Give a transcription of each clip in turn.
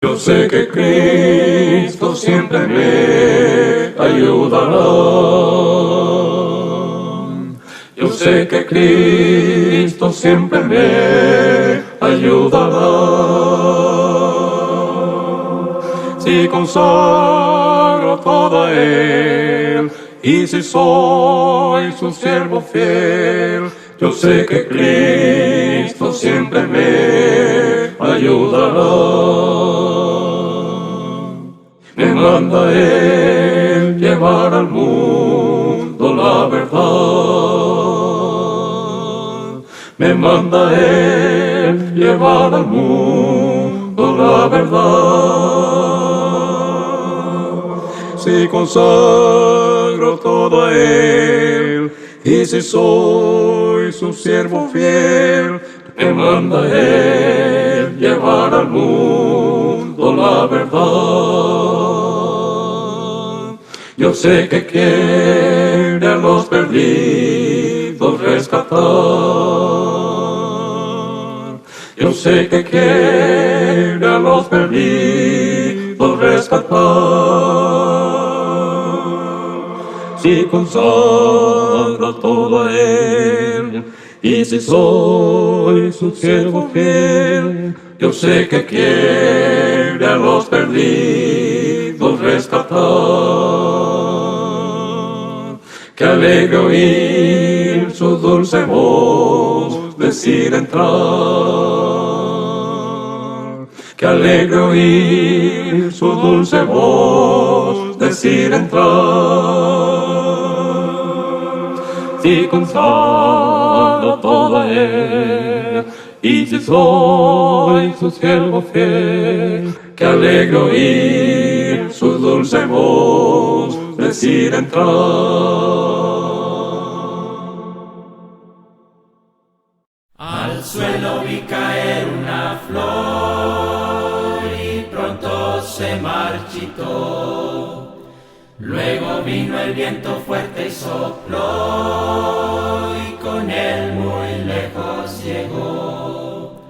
Yo sé que Cristo siempre me ayudará. Yo sé que Cristo siempre me ayudará. Si consagro todo a Él y si soy su siervo fiel, yo sé que Cristo siempre me ayudará. Me manda Él llevar al mundo la verdad. Me manda Él llevar al mundo la verdad. Si consagro todo a Él y si soy su siervo fiel, me manda Él llevar al mundo la verdad. Yo sé que quiere a los perdidos rescatar. Yo sé que quiere a los perdidos rescatar. Si consagro todo a Él y si soy su siervo fiel, yo sé que quiere a los perdidos rescatar. Que alegre oír su dulce voz decir entrar. Que alegre oír su dulce voz decir entrar. Si consagro todo a Él y si soy su siervo fiel, que alegre oír su dulce voz decir entrar. Al suelo vi caer una flor y pronto se marchitó. Luego vino el viento fuerte y sopló y con él muy lejos llegó.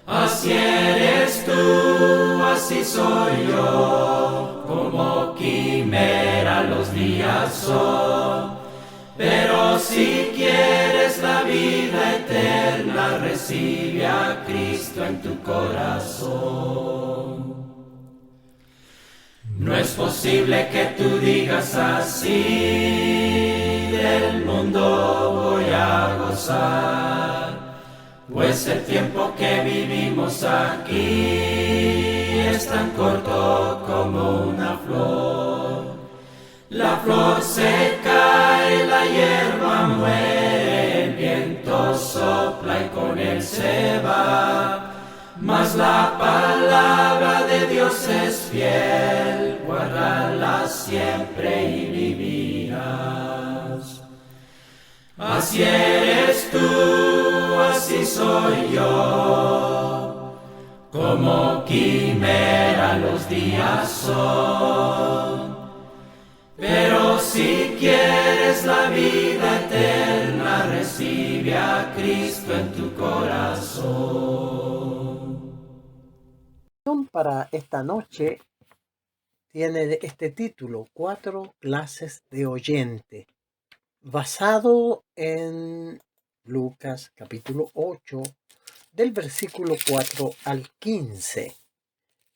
Así eres tú, así soy yo, como quimera los días son. Pero si quieres la vida eterna, recibe a Cristo en tu corazón. No es posible que tú digas así, del mundo voy a gozar, pues el tiempo que vivimos aquí es tan corto como una flor. La flor se cae, la hierba muere, el viento sopla y con él se va. Mas la palabra de Dios es fiel, guárdala siempre y vivirás. Así eres tú, así soy yo, como quimera los días son. Pero si quieres la vida eterna, recibe a Cristo en tu corazón. Para esta noche tiene este título, 4 clases de oyente, basado en Lucas capítulo 8, del versículo 4 al 15.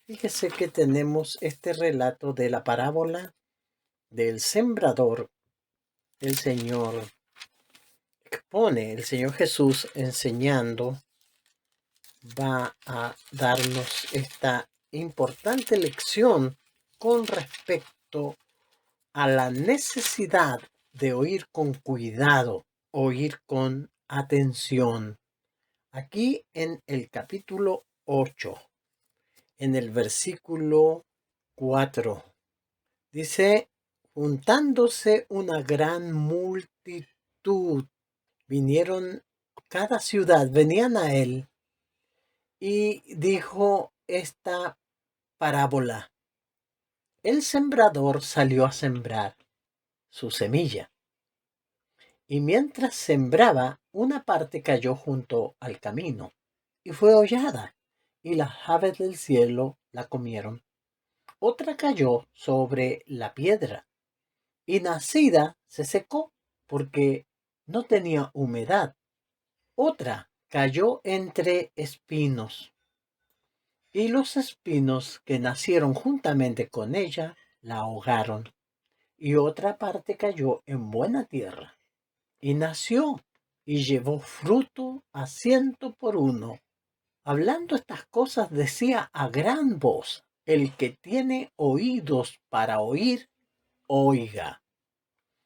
Fíjese que tenemos este relato de la parábola del sembrador. El Señor expone, el Señor Jesús enseñando, va a darnos esta importante lección con respecto a la necesidad de oír con cuidado, oír con atención. Aquí en el capítulo 8, en el versículo 4, dice: juntándose una gran multitud, vinieron cada ciudad, venían a él, y dijo esta parábola: el sembrador salió a sembrar su semilla, y mientras sembraba, una parte cayó junto al camino, y fue hollada, y las aves del cielo la comieron. Otra cayó sobre la piedra y nacida se secó porque no tenía humedad. Otra cayó entre espinos y los espinos que nacieron juntamente con ella la ahogaron. Y otra parte cayó en buena tierra y nació y llevó fruto a 100 por 1. Hablando estas cosas decía a gran voz: el que tiene oídos para oír, oiga.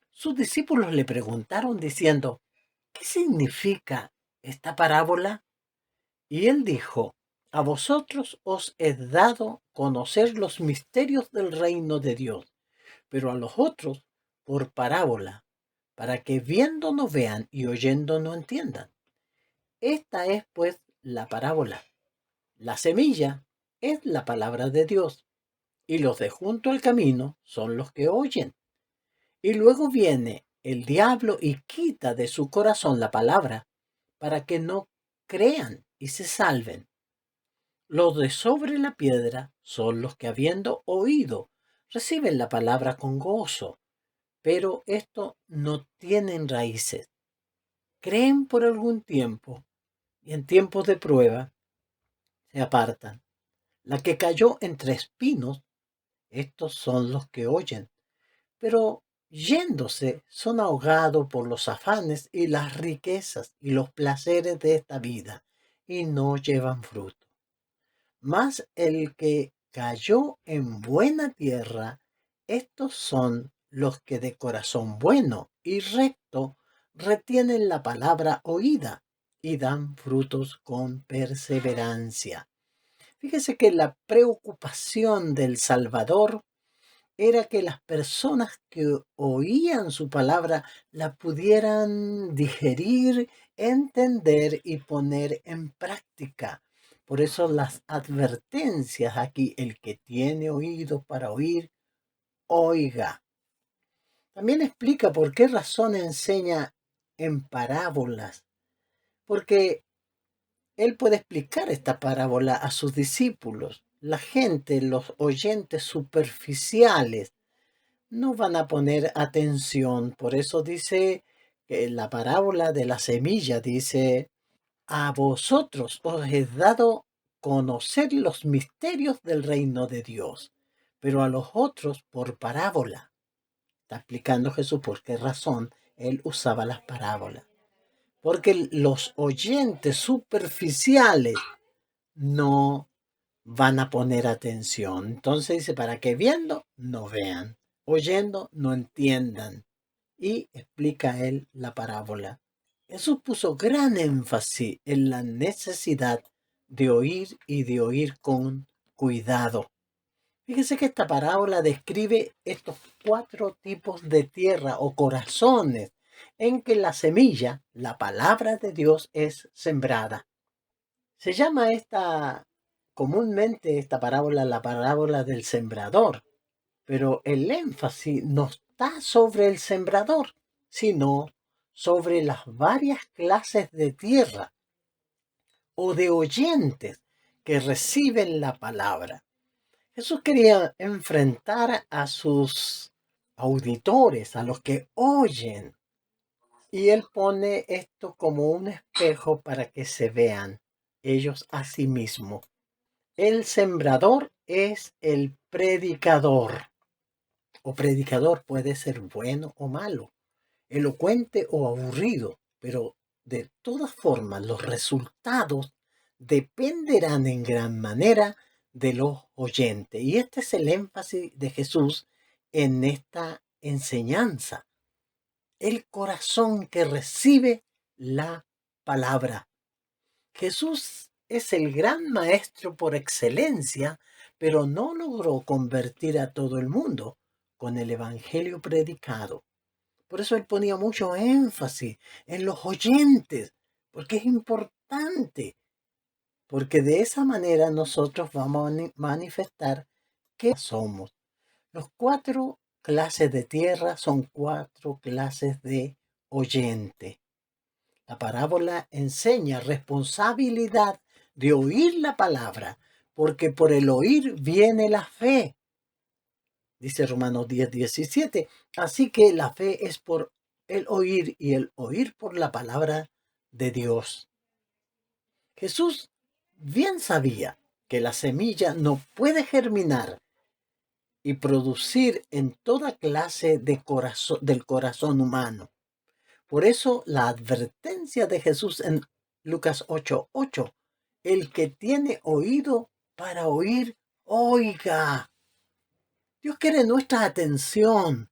Sus discípulos le preguntaron diciendo: ¿qué significa esta parábola? Y él dijo: a vosotros os he dado conocer los misterios del reino de Dios, pero a los otros por parábola, para que viendo no vean y oyendo no entiendan. Esta es pues la parábola. La semilla es la palabra de Dios, y los de junto al camino son los que oyen. Y luego viene el diablo y quita de su corazón la palabra, para que no crean y se salven. Los de sobre la piedra son los que, habiendo oído, reciben la palabra con gozo, pero esto no tienen raíces. Creen por algún tiempo y en tiempos de prueba se apartan. La que cayó entre espinos, estos son los que oyen, pero yéndose son ahogados por los afanes y las riquezas y los placeres de esta vida, y no llevan fruto. Mas el que cayó en buena tierra, estos son los que de corazón bueno y recto retienen la palabra oída y dan frutos con perseverancia. Fíjese que la preocupación del Salvador era que las personas que oían su palabra la pudieran digerir, entender y poner en práctica. Por eso las advertencias aquí: el que tiene oídos para oír, oiga. También explica por qué razón enseña en parábolas, porque él puede explicar esta parábola a sus discípulos. La gente, los oyentes superficiales, no van a poner atención. Por eso dice que la parábola de la semilla dice: a vosotros os he dado conocer los misterios del reino de Dios, pero a los otros por parábola. Está explicando Jesús por qué razón él usaba las parábolas. Porque los oyentes superficiales no van a poner atención. Entonces dice, para que viendo no vean, oyendo no entiendan. Y explica él la parábola. Jesús puso gran énfasis en la necesidad de oír y de oír con cuidado. Fíjese que esta parábola describe estos 4 tipos de tierra o corazones en que la semilla, la palabra de Dios, es sembrada. Se llama comúnmente esta parábola la parábola del sembrador, pero el énfasis no está sobre el sembrador, sino sobre las varias clases de tierra o de oyentes que reciben la palabra. Jesús quería enfrentar a sus auditores, a los que oyen, y él pone esto como un espejo para que se vean ellos a sí mismos. El sembrador es el predicador, o predicador puede ser bueno o malo, elocuente o aburrido, pero de todas formas los resultados dependerán en gran manera de los oyentes. Y este es el énfasis de Jesús en esta enseñanza: el corazón que recibe la palabra. Jesús es el gran maestro por excelencia, pero no logró convertir a todo el mundo con el evangelio predicado. Por eso él ponía mucho énfasis en los oyentes, porque es importante, porque de esa manera nosotros vamos a manifestar qué somos. Los 4 clases de tierra son 4 clases de oyente. La parábola enseña responsabilidad de oír la palabra, porque por el oír viene la fe. Dice Romanos 10:17. Así que la fe es por el oír y el oír por la palabra de Dios. Jesús bien sabía que la semilla no puede germinar y producir en toda clase del corazón humano. Por eso la advertencia de Jesús en Lucas 8:8, el que tiene oído para oír, oiga. Dios quiere nuestra atención,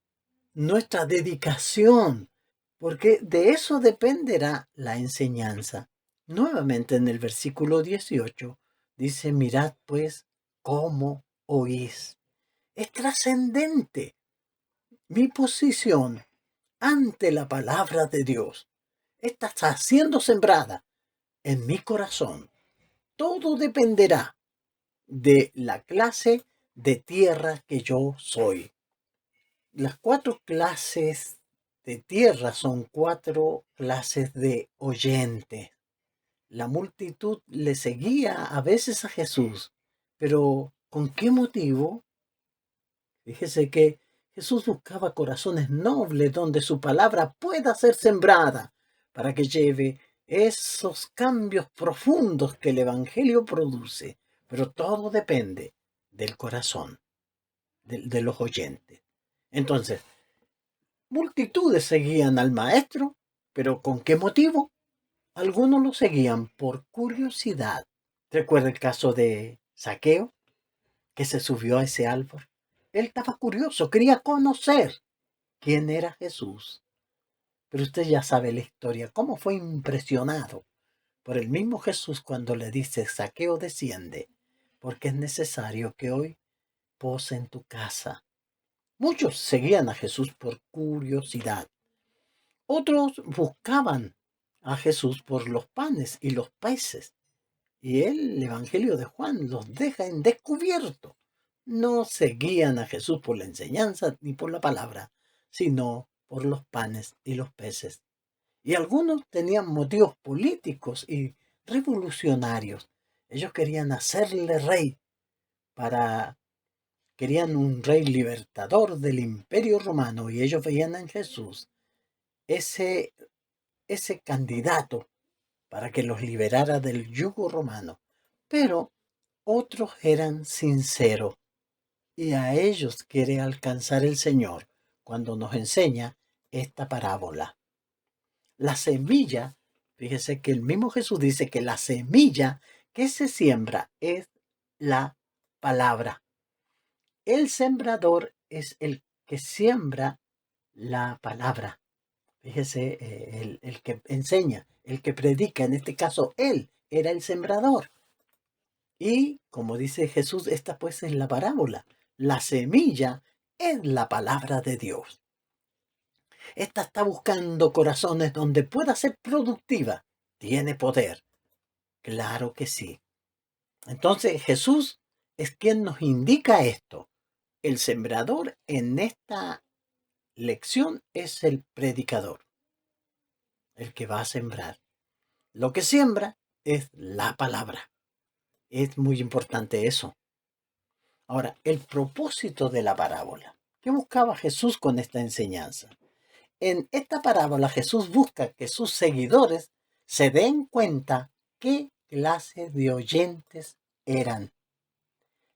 nuestra dedicación, porque de eso dependerá la enseñanza. Nuevamente en el versículo 18 dice, mirad pues cómo oís. Es trascendente mi posición ante la palabra de Dios. Está siendo sembrada en mi corazón. Todo dependerá de la clase de tierra que yo soy. Las 4 clases de tierra son 4 clases de oyentes. La multitud le seguía a veces a Jesús, pero ¿con qué motivo? Fíjese que Jesús buscaba corazones nobles donde su palabra pueda ser sembrada para que lleve esos cambios profundos que el Evangelio produce. Pero todo depende del corazón, de los oyentes. Entonces, multitudes seguían al maestro, pero ¿con qué motivo? Algunos lo seguían por curiosidad. ¿Recuerda el caso de Zaqueo, que se subió a ese árbol? Él estaba curioso, quería conocer quién era Jesús. Pero usted ya sabe la historia, cómo fue impresionado por el mismo Jesús cuando le dice, Zaqueo, desciende, porque es necesario que hoy pose en tu casa. Muchos seguían a Jesús por curiosidad. Otros buscaban a Jesús por los panes y los peces. Y el Evangelio de Juan los deja en descubierto. No seguían a Jesús por la enseñanza ni por la palabra, sino por los panes y los peces. Y algunos tenían motivos políticos y revolucionarios. Ellos querían hacerle rey querían un rey libertador del Imperio Romano y ellos veían en Jesús ese candidato para que los liberara del yugo romano. Pero otros eran sinceros y a ellos quiere alcanzar el Señor cuando nos enseña esta parábola. La semilla, fíjese que el mismo Jesús dice que la semilla que se siembra es la palabra. El sembrador es el que siembra la palabra. Fíjese, el que enseña, el que predica, en este caso, él era el sembrador. Y, como dice Jesús, esta pues es la parábola. La semilla es la palabra de Dios. Esta está buscando corazones donde pueda ser productiva. ¿Tiene poder? Claro que sí. Entonces, Jesús es quien nos indica esto. El sembrador en esta lección es el predicador, el que va a sembrar. Lo que siembra es la palabra. Es muy importante eso. Ahora, el propósito de la parábola. ¿Qué buscaba Jesús con esta enseñanza? En esta parábola Jesús busca que sus seguidores se den cuenta qué clase de oyentes eran.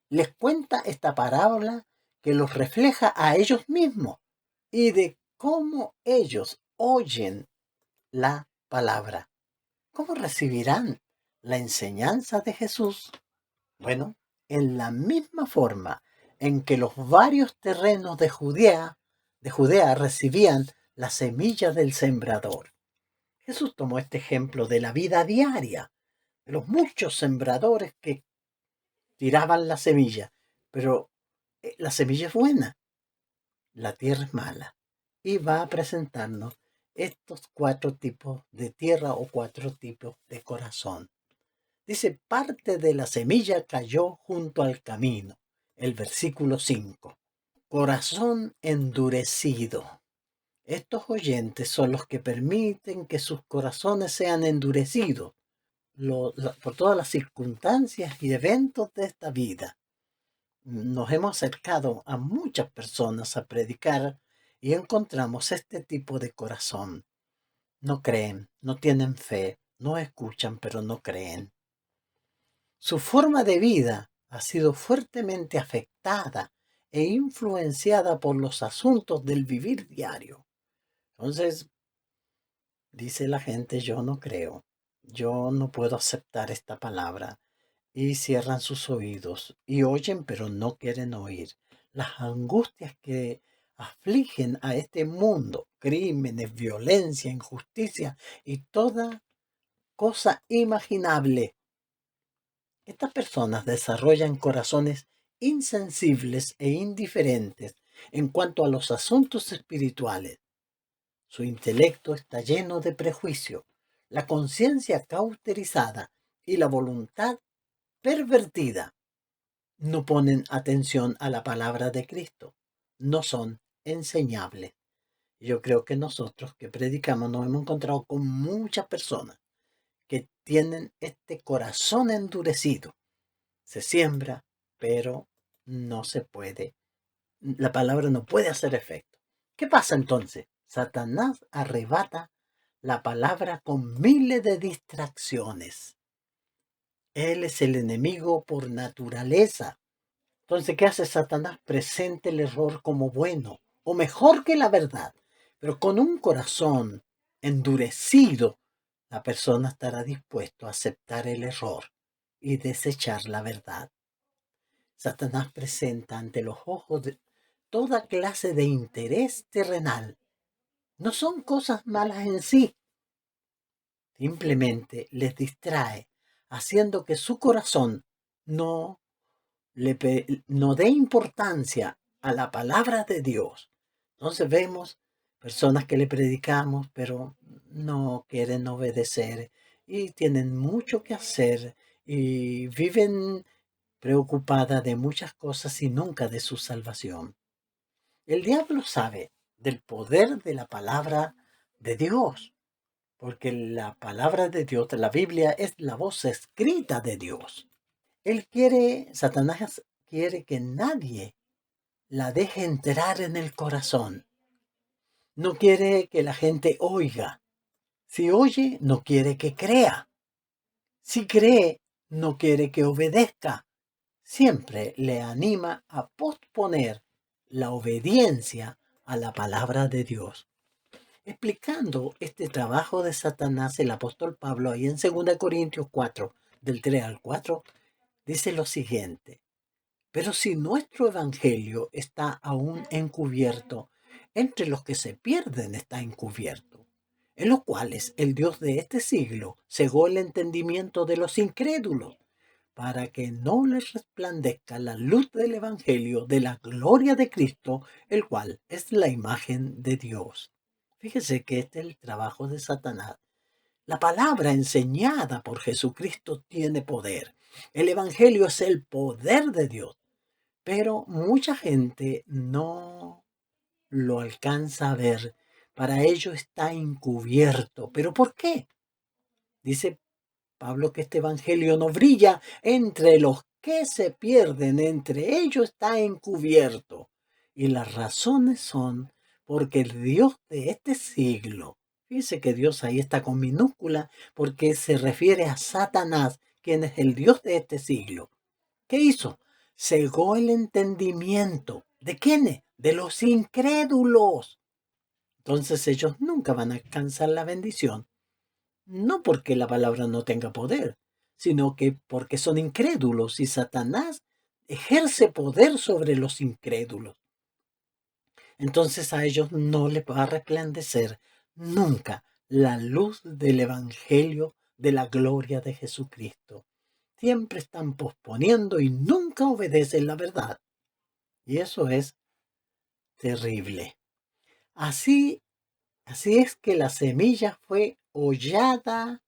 Les cuenta esta parábola que los refleja a ellos mismos y de cómo ellos oyen la palabra. ¿Cómo recibirán la enseñanza de Jesús? Bueno, en la misma forma en que los varios terrenos de Judea recibían la semilla del sembrador. Jesús tomó este ejemplo de la vida diaria, de los muchos sembradores que tiraban la semilla, pero la semilla es buena, la tierra es mala, y va a presentarnos estos 4 tipos de tierra o 4 tipos de corazón. Dice, parte de la semilla cayó junto al camino. El versículo 5. Corazón endurecido. Estos oyentes son los que permiten que sus corazones sean endurecidos. por todas las circunstancias y eventos de esta vida. Nos hemos acercado a muchas personas a predicar y encontramos este tipo de corazón. No creen, no tienen fe, no escuchan, pero no creen. Su forma de vida ha sido fuertemente afectada e influenciada por los asuntos del vivir diario. Entonces, dice la gente, yo no creo, yo no puedo aceptar esta palabra. Y cierran sus oídos y oyen, pero no quieren oír. Las angustias que afligen a este mundo, crímenes, violencia, injusticia y toda cosa imaginable. Estas personas desarrollan corazones insensibles e indiferentes en cuanto a los asuntos espirituales. Su intelecto está lleno de prejuicio, la conciencia cauterizada y la voluntad pervertida. No ponen atención a la palabra de Cristo, no son enseñables. Yo creo que nosotros que predicamos nos hemos encontrado con muchas personas que tienen este corazón endurecido. Se siembra, pero no se puede. La palabra no puede hacer efecto. ¿Qué pasa entonces? Satanás arrebata la palabra con miles de distracciones. Él es el enemigo por naturaleza. Entonces, ¿qué hace Satanás? Presenta el error como bueno o mejor que la verdad. Pero con un corazón endurecido, la persona estará dispuesto a aceptar el error y desechar la verdad. Satanás presenta ante los ojos de toda clase de interés terrenal. No son cosas malas en sí. Simplemente les distrae, haciendo que su corazón no dé importancia a la palabra de Dios. Entonces vemos personas que le predicamos, pero no quieren obedecer y tienen mucho que hacer y viven preocupadas de muchas cosas y nunca de su salvación. El diablo sabe del poder de la palabra de Dios, porque la palabra de Dios, la Biblia, es la voz escrita de Dios. Satanás quiere que nadie la deje entrar en el corazón. No quiere que la gente oiga. Si oye, no quiere que crea. Si cree, no quiere que obedezca. Siempre le anima a posponer la obediencia a la palabra de Dios. Explicando este trabajo de Satanás, el apóstol Pablo, ahí en 2 Corintios 4, del 3 al 4, dice lo siguiente: pero si nuestro evangelio está aún encubierto, entre los que se pierden está encubierto, en los cuales el Dios de este siglo cegó el entendimiento de los incrédulos, para que no les resplandezca la luz del evangelio de la gloria de Cristo, el cual es la imagen de Dios. Fíjese que este es el trabajo de Satanás. La palabra enseñada por Jesucristo tiene poder. El evangelio es el poder de Dios. Pero mucha gente no lo alcanza a ver. Para ello está encubierto. ¿Pero por qué? Dice Pablo que este evangelio no brilla entre los que se pierden. Entre ellos está encubierto. Y las razones son porque el Dios de este siglo, fíjese que Dios ahí está con minúscula porque se refiere a Satanás, quien es el Dios de este siglo. ¿Qué hizo? Cegó el entendimiento. ¿De quiénes? De los incrédulos. Entonces ellos nunca van a alcanzar la bendición. No porque la palabra no tenga poder, sino que porque son incrédulos y Satanás ejerce poder sobre los incrédulos. Entonces a ellos no les va a resplandecer nunca la luz del evangelio de la gloria de Jesucristo. Siempre están posponiendo y nunca obedecen la verdad. Y eso es terrible. Así es que la semilla fue hollada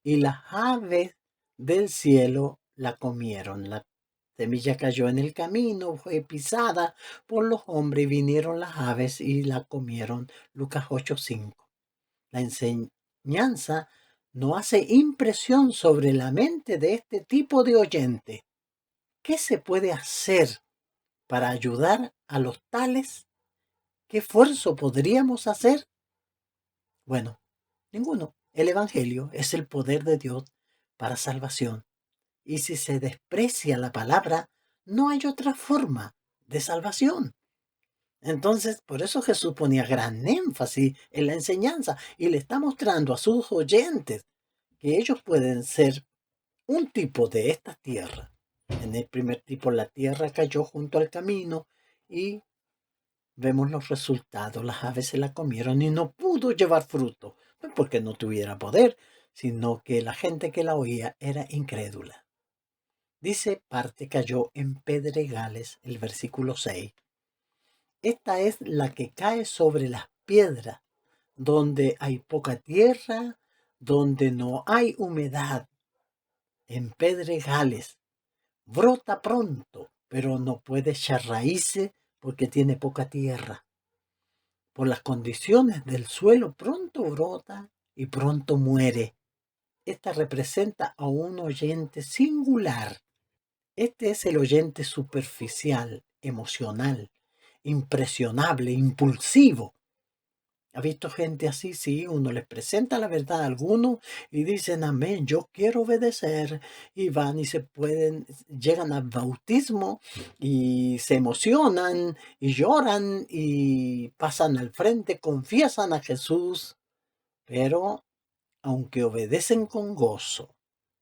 y las aves del cielo la comieron. La semilla cayó en el camino, fue pisada por los hombres y vinieron las aves y la comieron. Lucas 8:5. La enseñanza no hace impresión sobre la mente de este tipo de oyente. ¿Qué se puede hacer para ayudar a los tales? ¿Qué esfuerzo podríamos hacer? Bueno, ninguno. El Evangelio es el poder de Dios para salvación. Y si se desprecia la palabra, no hay otra forma de salvación. Entonces, por eso Jesús ponía gran énfasis en la enseñanza y le está mostrando a sus oyentes que ellos pueden ser un tipo de esta tierra. En el primer tipo, la tierra cayó junto al camino y vemos los resultados. Las aves se la comieron y no pudo llevar fruto. No porque no tuviera poder, sino que la gente que la oía era incrédula. Dice, parte cayó en pedregales, el versículo 6. Esta es la que cae sobre las piedras, donde hay poca tierra, donde no hay humedad. En pedregales brota pronto, pero no puede echar raíces porque tiene poca tierra. Por las condiciones del suelo pronto brota y pronto muere. Esta representa a un oyente singular. Este es el oyente superficial, emocional, impresionable, impulsivo. ¿Ha visto gente así? Sí, uno les presenta la verdad a algunos y dicen, amén, yo quiero obedecer. Y van y llegan al bautismo y se emocionan y lloran y pasan al frente, confiesan a Jesús. Pero, aunque obedecen con gozo,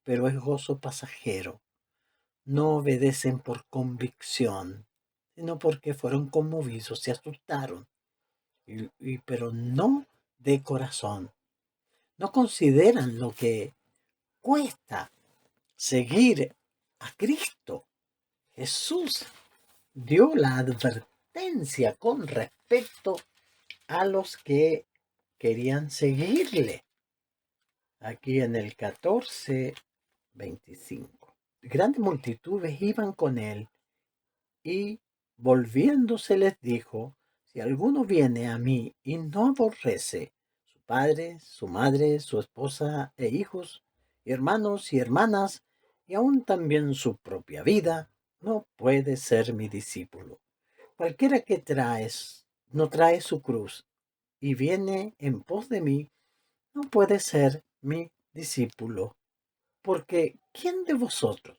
pero es gozo pasajero, no obedecen por convicción, sino porque fueron conmovidos, se asustaron. Pero no de corazón. No consideran lo que cuesta seguir a Cristo. Jesús dio la advertencia con respecto a los que querían seguirle. Aquí en el 14:25. Grandes multitudes iban con él y volviéndose les dijo, si alguno viene a mí y no aborrece su padre, su madre, su esposa e hijos, hermanos y hermanas, y aún también su propia vida, no puede ser mi discípulo. Cualquiera que no trae su cruz y viene en pos de mí, no puede ser mi discípulo. Porque ¿quién de vosotros,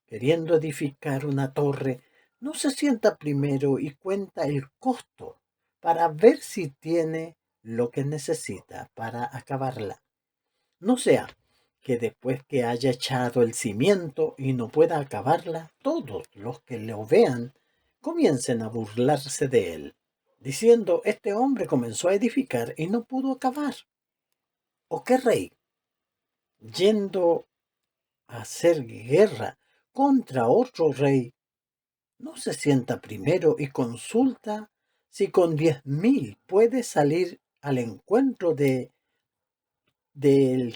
queriendo edificar una torre, no se sienta primero y cuenta el costo para ver si tiene lo que necesita para acabarla? No sea que después que haya echado el cimiento y no pueda acabarla, todos los que lo vean comiencen a burlarse de él, diciendo, este hombre comenzó a edificar y no pudo acabar. ¿O qué rey, yendo a hacer guerra contra otro rey, no se sienta primero y consulta si con 10.000 puede salir al encuentro del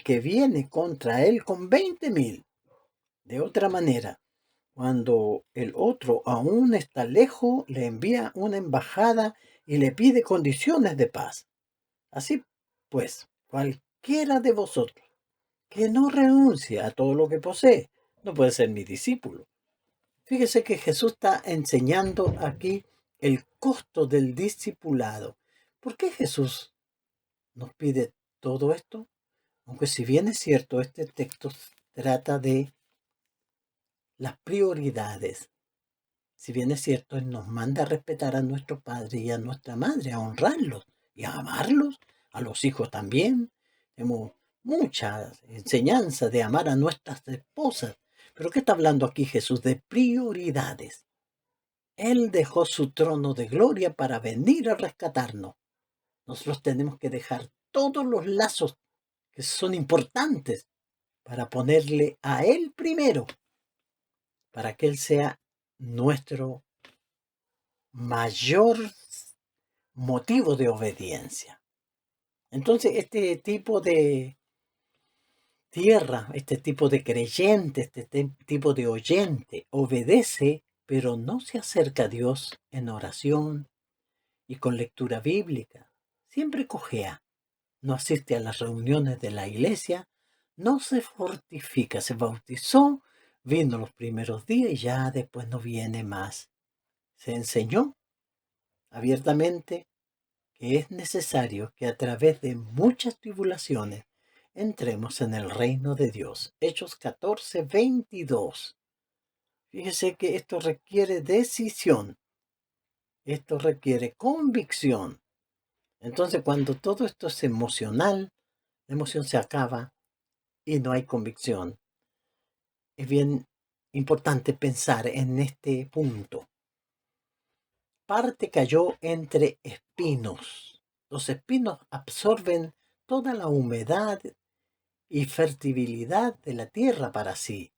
que viene contra él con 20.000? De otra manera, cuando el otro aún está lejos, le envía una embajada y le pide condiciones de paz. Así pues, cualquiera de vosotros que no renuncia a todo lo que posee, no puede ser mi discípulo. Fíjese que Jesús está enseñando aquí el costo del discipulado. ¿Por qué Jesús nos pide todo esto? Aunque si bien es cierto, este texto trata de las prioridades. Si bien es cierto, Él nos manda a respetar a nuestro padre y a nuestra madre, a honrarlos y a amarlos, a los hijos también. Tenemos mucha enseñanza de amar a nuestras esposas. Pero ¿qué está hablando aquí Jesús? De prioridades. Él dejó su trono de gloria para venir a rescatarnos. Nosotros tenemos que dejar todos los lazos que son importantes para ponerle a Él primero, para que Él sea nuestro mayor motivo de obediencia. Entonces, este tipo de tierra, este tipo de creyente, tipo de oyente, obedece, pero no se acerca a Dios en oración y con lectura bíblica. Siempre cojea, no asiste a las reuniones de la iglesia, no se fortifica, se bautizó, vino los primeros días y ya después no viene más. Se enseñó abiertamente que es necesario que a través de muchas tribulaciones entremos en el reino de Dios. Hechos 14:22. Fíjese que esto requiere decisión, esto requiere convicción. Entonces, cuando todo esto es emocional, la emoción se acaba y no hay convicción. Es bien importante pensar en este punto. Parte cayó entre espinos. Los espinos absorben toda la humedad y fertilidad de la tierra para sí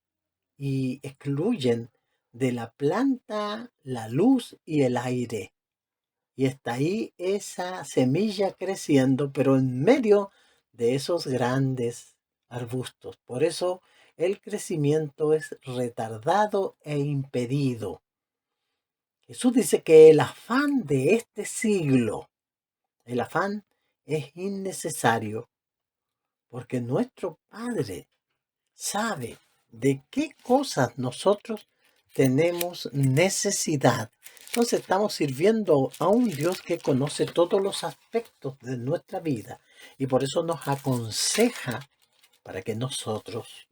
y excluyen de la planta la luz y el aire. Y está ahí esa semilla creciendo, pero en medio de esos grandes arbustos. Por eso el crecimiento es retardado e impedido. Jesús dice que el afán de este siglo, el afán es innecesario, porque nuestro Padre sabe de qué cosas nosotros tenemos necesidad. Entonces estamos sirviendo a un Dios que conoce todos los aspectos de nuestra vida y por eso nos aconseja para que nosotros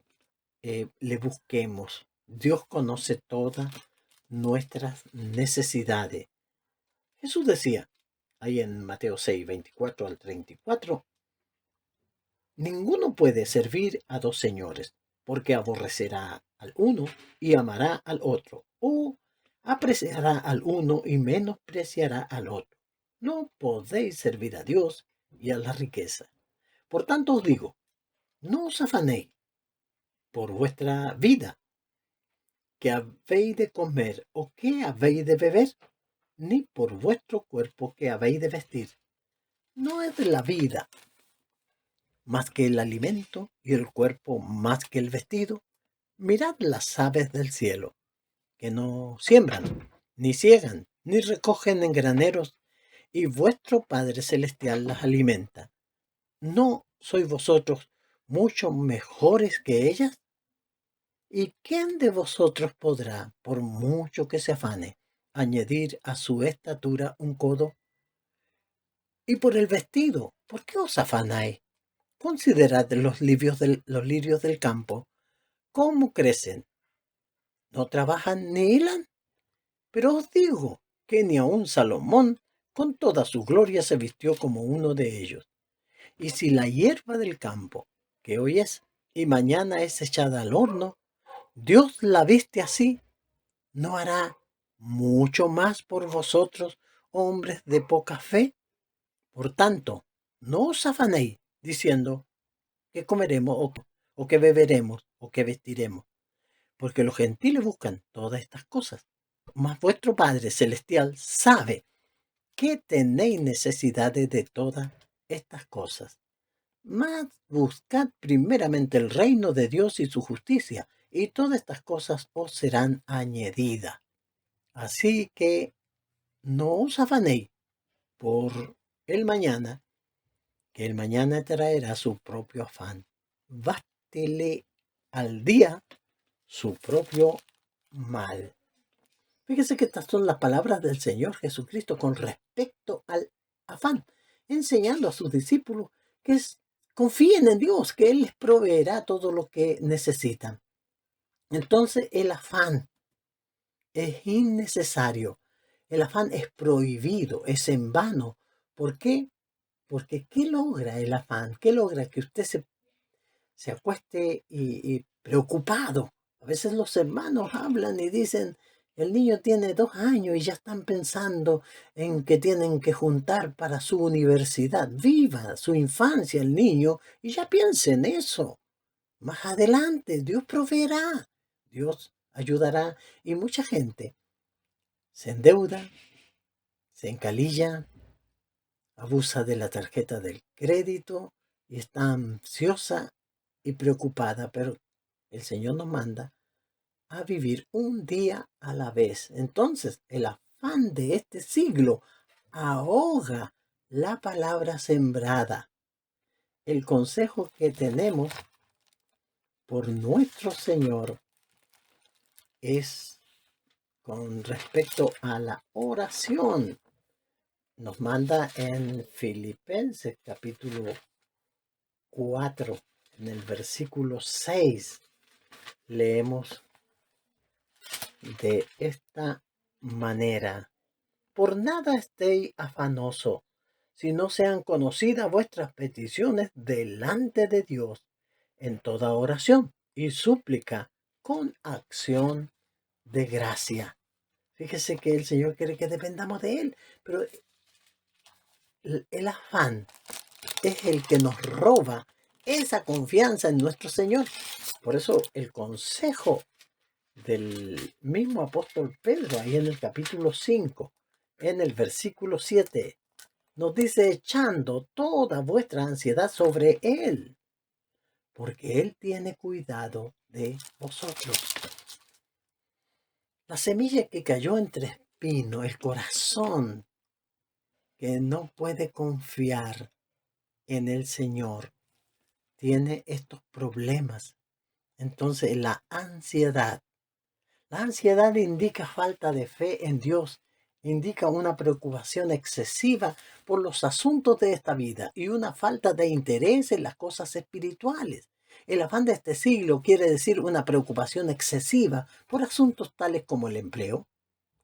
le busquemos. Dios conoce todas nuestras necesidades. Jesús decía ahí en Mateo 6:24-34, ninguno puede servir a dos señores, porque aborrecerá al uno y amará al otro, o apreciará al uno y menospreciará al otro. No podéis servir a Dios y a la riqueza. Por tanto os digo, no os afanéis por vuestra vida, que habéis de comer o qué habéis de beber, ni por vuestro cuerpo que habéis de vestir. No es de la vida más que el alimento y el cuerpo más que el vestido. Mirad las aves del cielo, que no siembran, ni ciegan, ni recogen en graneros, y vuestro Padre Celestial las alimenta. ¿No sois vosotros mucho mejores que ellas? ¿Y quién de vosotros podrá, por mucho que se afane, añadir a su estatura un codo? Y por el vestido, ¿por qué os afanáis? Considerad los lirios del campo, cómo crecen. No trabajan ni hilan, pero os digo que ni aun Salomón, con toda su gloria, se vistió como uno de ellos. Y si la hierba del campo, que hoy es y mañana es echada al horno, Dios la viste así, ¿no hará mucho más por vosotros, hombres de poca fe? Por tanto, no os afanéis diciendo qué comeremos o qué beberemos o qué vestiremos, porque los gentiles buscan todas estas cosas. Mas vuestro Padre Celestial sabe que tenéis necesidades de todas estas cosas. Mas buscad primeramente el reino de Dios y su justicia, y todas estas cosas os serán añadidas. Así que no os afanéis por el mañana, que el mañana traerá su propio afán. Bástele al día su propio mal. Fíjese que estas son las palabras del Señor Jesucristo con respecto al afán, enseñando a sus discípulos que confíen en Dios, que Él les proveerá todo lo que necesitan. Entonces el afán es innecesario, el afán es prohibido, es en vano. ¿Por qué? Porque ¿qué logra el afán? ¿Qué logra que usted se acueste y preocupado? A veces los hermanos hablan y dicen, el niño tiene 2 años y ya están pensando en que tienen que juntar para su universidad. Viva su infancia el niño y ya piense en eso. Más adelante Dios proveerá, Dios ayudará. Y mucha gente se endeuda, se encalilla, abusa de la tarjeta del crédito y está ansiosa y preocupada, pero el Señor nos manda a vivir un día a la vez. Entonces, el afán de este siglo ahoga la palabra sembrada. El consejo que tenemos por nuestro Señor es con respecto a la oración. Nos manda en Filipenses capítulo 4, en el versículo 6, leemos de esta manera: por nada estéis afanoso, si no sean conocidas vuestras peticiones delante de Dios en toda oración y súplica con acción de gracia. Fíjese que el Señor quiere que dependamos de Él, pero el afán es el que nos roba esa confianza en nuestro Señor. Por eso el consejo del mismo apóstol Pedro, ahí en el capítulo 5, en el versículo 7, nos dice: echando toda vuestra ansiedad sobre Él, porque Él tiene cuidado de vosotros. La semilla que cayó entre espinos, el corazón que no puede confiar en el Señor, tiene estos problemas. Entonces la ansiedad indica falta de fe en Dios, indica una preocupación excesiva por los asuntos de esta vida y una falta de interés en las cosas espirituales. El afán de este siglo quiere decir una preocupación excesiva por asuntos tales como el empleo,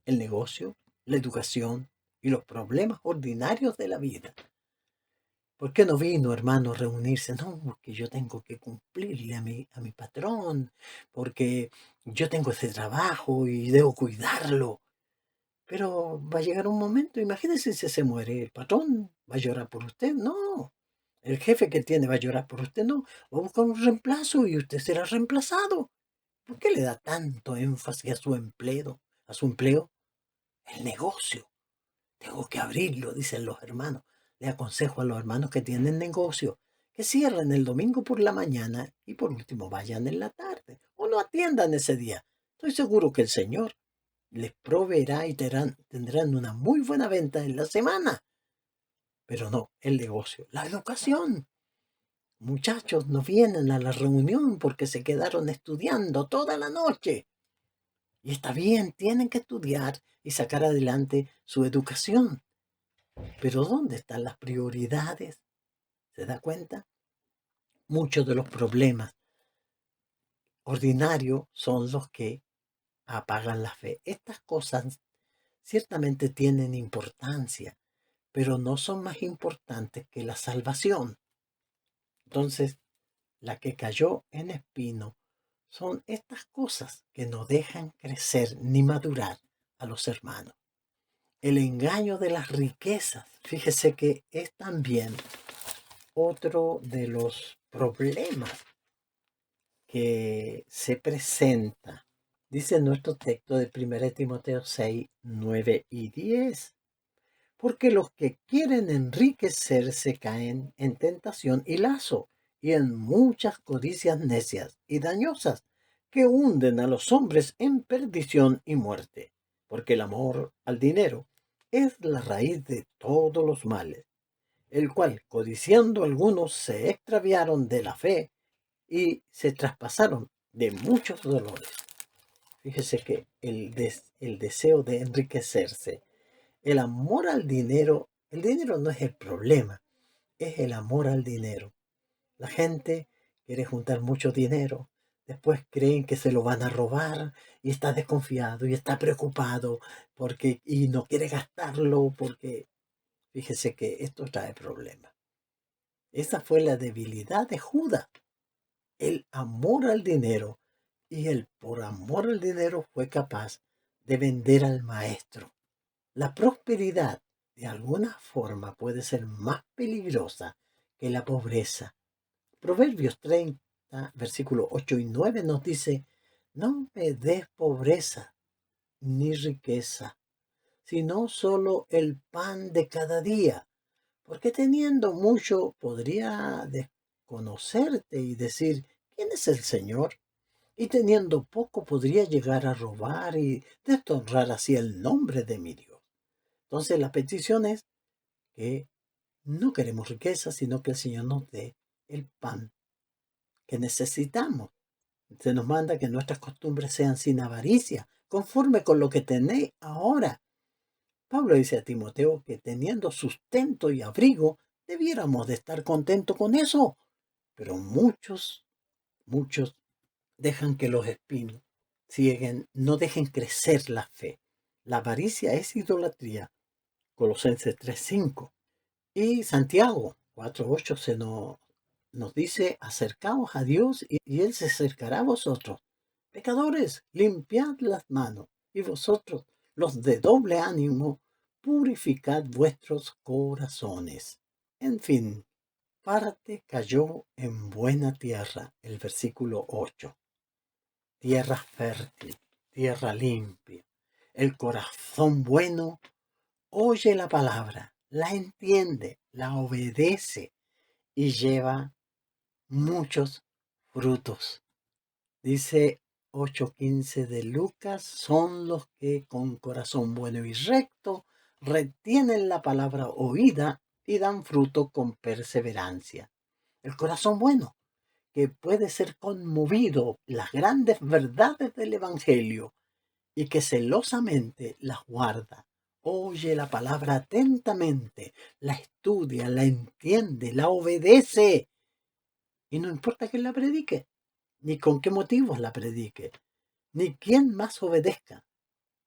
el negocio, la educación y los problemas ordinarios de la vida. ¿Por qué no vino, hermano, a reunirse? No, porque yo tengo que cumplirle a mi patrón, porque yo tengo ese trabajo y debo cuidarlo. Pero va a llegar un momento, imagínese si se muere el patrón, ¿va a llorar por usted? No. El jefe que tiene va a llorar por usted, no. Va a buscar un reemplazo y usted será reemplazado. ¿Por qué le da tanto énfasis a su empleo? A su empleo, el negocio. Tengo que abrirlo, dicen los hermanos. Le aconsejo a los hermanos que tienen negocio que cierren el domingo por la mañana y por último vayan en la tarde o no atiendan ese día. Estoy seguro que el Señor les proveerá y tendrán una muy buena venta en la semana. Pero no, el negocio, la educación. Muchachos no vienen a la reunión porque se quedaron estudiando toda la noche. Y está bien, tienen que estudiar y sacar adelante su educación. Pero ¿dónde están las prioridades? ¿Se da cuenta? Muchos de los problemas ordinarios son los que apagan la fe. Estas cosas ciertamente tienen importancia, pero no son más importantes que la salvación. Entonces, la que cayó en espino son estas cosas que no dejan crecer ni madurar a los hermanos. El engaño de las riquezas, fíjese que es también otro de los problemas que se presenta. Dice nuestro texto de 1 Timoteo 6, 9 y 10. Porque los que quieren enriquecerse caen en tentación y lazo, y en muchas codicias necias y dañosas, que hunden a los hombres en perdición y muerte. Porque el amor al dinero es la raíz de todos los males, el cual, codiciando algunos, se extraviaron de la fe y se traspasaron de muchos dolores. Fíjese que el deseo de enriquecerse, el amor al dinero, el dinero no es el problema, es el amor al dinero. La gente quiere juntar mucho dinero, después creen que se lo van a robar y está desconfiado y está preocupado y no quiere gastarlo porque fíjese que esto trae problemas. Esa fue la debilidad de Judas, el amor al dinero, y él por amor al dinero fue capaz de vender al maestro. La prosperidad de alguna forma puede ser más peligrosa que la pobreza. Proverbios 30, versículos 8 y 9 nos dice: no me des pobreza ni riqueza, sino solo el pan de cada día, porque teniendo mucho podría desconocerte y decir: ¿quién es el Señor? Y teniendo poco podría llegar a robar y deshonrar así el nombre de mi Dios. Entonces la petición es que no queremos riqueza, sino que el Señor nos dé el pan que necesitamos. Se nos manda que nuestras costumbres sean sin avaricia, conforme con lo que tenéis ahora. Pablo dice a Timoteo que teniendo sustento y abrigo, debiéramos de estar contentos con eso. Pero muchos dejan que los espinos cieguen, no dejen crecer la fe. La avaricia es idolatría. Colosenses 3:5. Y Santiago 4:8 nos dice, acercaos a Dios y Él se acercará a vosotros. Pecadores, limpiad las manos, y vosotros, los de doble ánimo, purificad vuestros corazones. En fin, parte cayó en buena tierra, el versículo 8. Tierra fértil, tierra limpia. El corazón bueno oye la palabra, la entiende, la obedece y lleva muchos frutos. Dice 8:15 de Lucas, son los que con corazón bueno y recto retienen la palabra oída y dan fruto con perseverancia. El corazón bueno, que puede ser conmovido las grandes verdades del Evangelio y que celosamente las guarda, oye la palabra atentamente, la estudia, la entiende, la obedece. Y no importa quién la predique, ni con qué motivos la predique, ni quién más obedezca,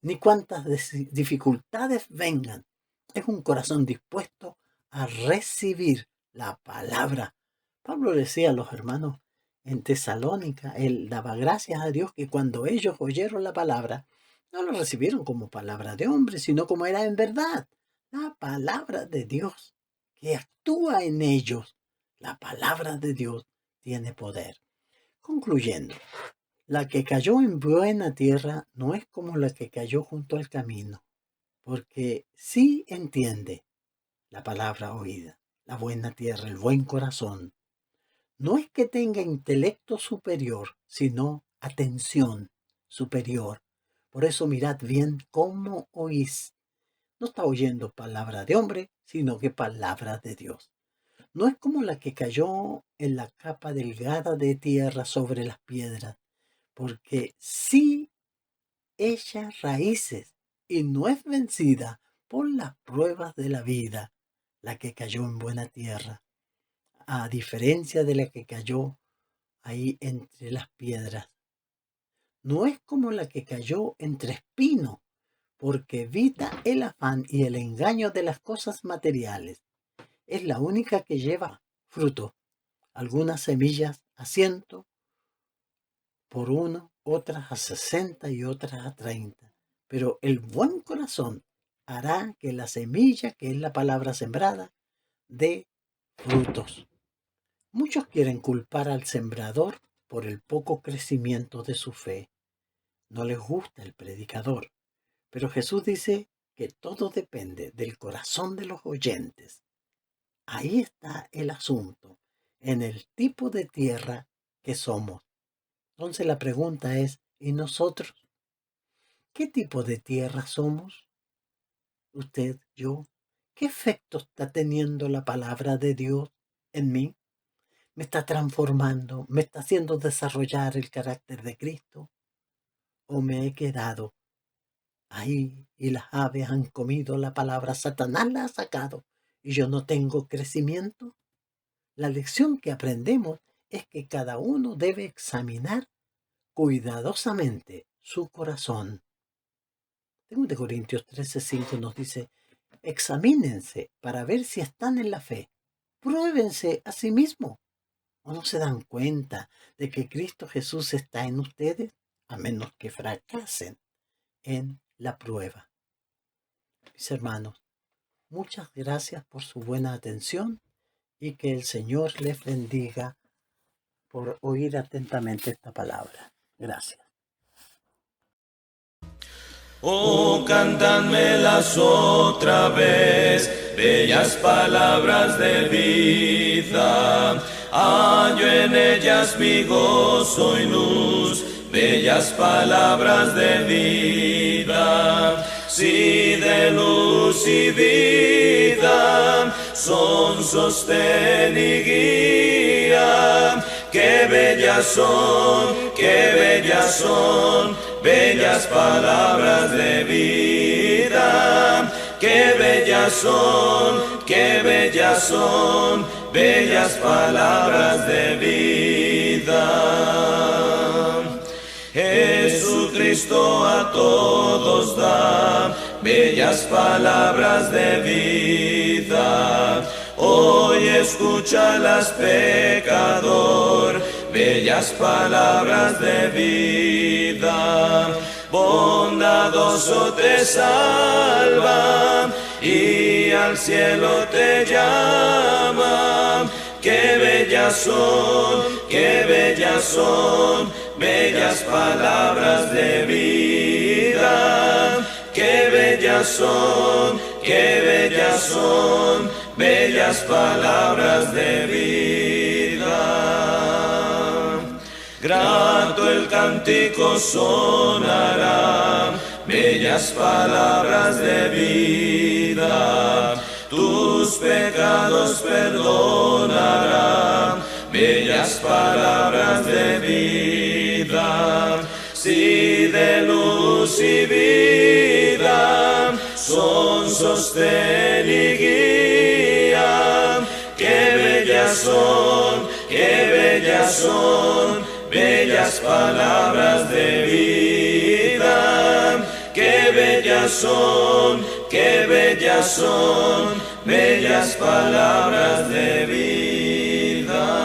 ni cuántas dificultades vengan. Es un corazón dispuesto a recibir la palabra. Pablo decía a los hermanos en Tesalónica, él daba gracias a Dios que cuando ellos oyeron la palabra, no lo recibieron como palabra de hombre, sino como era en verdad, la palabra de Dios, que actúa en ellos. La palabra de Dios tiene poder. Concluyendo, la que cayó en buena tierra no es como la que cayó junto al camino, porque sí entiende la palabra oída, la buena tierra, el buen corazón. No es que tenga intelecto superior, sino atención superior. Por eso mirad bien cómo oís. No está oyendo palabra de hombre, sino que palabra de Dios. No es como la que cayó en la capa delgada de tierra sobre las piedras, porque sí echa raíces y no es vencida por las pruebas de la vida, la que cayó en buena tierra, a diferencia de la que cayó ahí entre las piedras. No es como la que cayó entre espinos, porque evita el afán y el engaño de las cosas materiales. Es la única que lleva fruto. Algunas semillas a 100 por uno, otras a 60 y otras a 30. Pero el buen corazón hará que la semilla, que es la palabra sembrada, dé frutos. Muchos quieren culpar al sembrador por el poco crecimiento de su fe. No les gusta el predicador. Pero Jesús dice que todo depende del corazón de los oyentes. Ahí está el asunto, en el tipo de tierra que somos. Entonces la pregunta es, ¿y nosotros? ¿Qué tipo de tierra somos? Usted, yo. ¿Qué efecto está teniendo la palabra de Dios en mí? ¿Me está transformando? ¿Me está haciendo desarrollar el carácter de Cristo? ¿O me he quedado ahí y las aves han comido la palabra, Satanás la ha sacado y yo no tengo crecimiento? La lección que aprendemos es que cada uno debe examinar cuidadosamente su corazón. 2 Corintios 13:5 nos dice, examínense para ver si están en la fe. Pruébense a sí mismos. ¿O no se dan cuenta de que Cristo Jesús está en ustedes? A menos que fracasen en la prueba. Mis hermanos, muchas gracias por su buena atención y que el Señor les bendiga por oír atentamente esta palabra. Gracias. Oh, cántánmelas otra vez, bellas palabras de vida. Hallo en ellas mi gozo y luz, bellas palabras de vida. Sí, de luz y vida, son sostén y guía, que qué bellas son, bellas palabras de vida. Qué bellas son, bellas palabras de vida. Jesucristo a todos da bellas palabras de vida. Hoy escúchalas, pecador, bellas palabras de vida. Bondadoso te salva y al cielo te llama. Qué bellas son, bellas palabras de vida. Qué bellas son, bellas palabras de vida. Grato el cántico sonará, bellas palabras de vida. Tus pecados perdonará, bellas palabras de vida. Si de luz y vida son sostén y guía. Qué bellas son, bellas palabras de vida. Qué bellas son, bellas palabras de vida.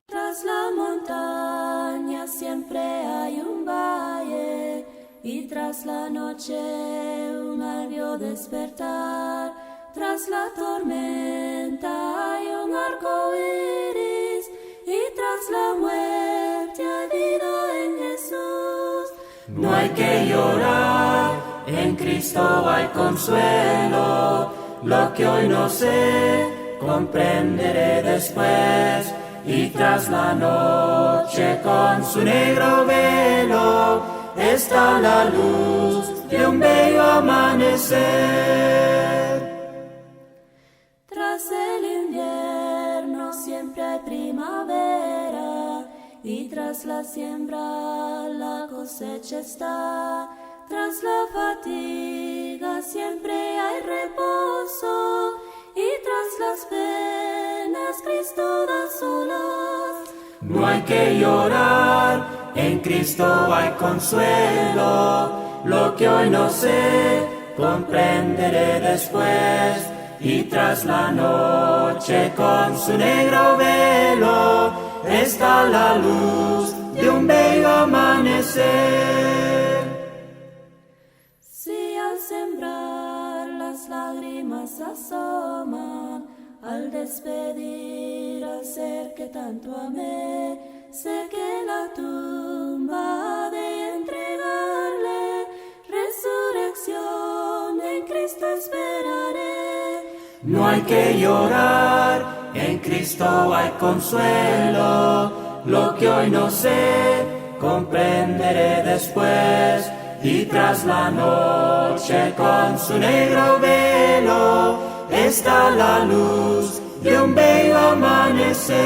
Tras la montaña siempre hay un valle, y tras la noche un algo despertar. Tras la tormenta hay un arco iris, y tras la muerte hay vida en Jesús. No hay que llorar, en Cristo hay consuelo. Lo que hoy no sé, comprenderé después. Y tras la noche con su negro velo, está la luz de un bello amanecer. Tras el invierno siempre hay primavera, y tras la siembra la cosecha está. Tras la fatiga siempre hay reposo, y tras las penas Cristo da solas. No hay que llorar, en Cristo hay consuelo. Lo que hoy no sé, comprenderé después. Y tras la noche con su negro velo, está la luz de un bello amanecer. Si al sembrar las lágrimas asoman, al despedir al ser que tanto amé, sé que la tumba ha de entregarle resurrección, en Cristo esperaré. No hay que llorar, en Cristo hay consuelo. Lo que hoy no sé, comprenderé después. Y tras la noche con su negro velo, está la luz de un bello amanecer.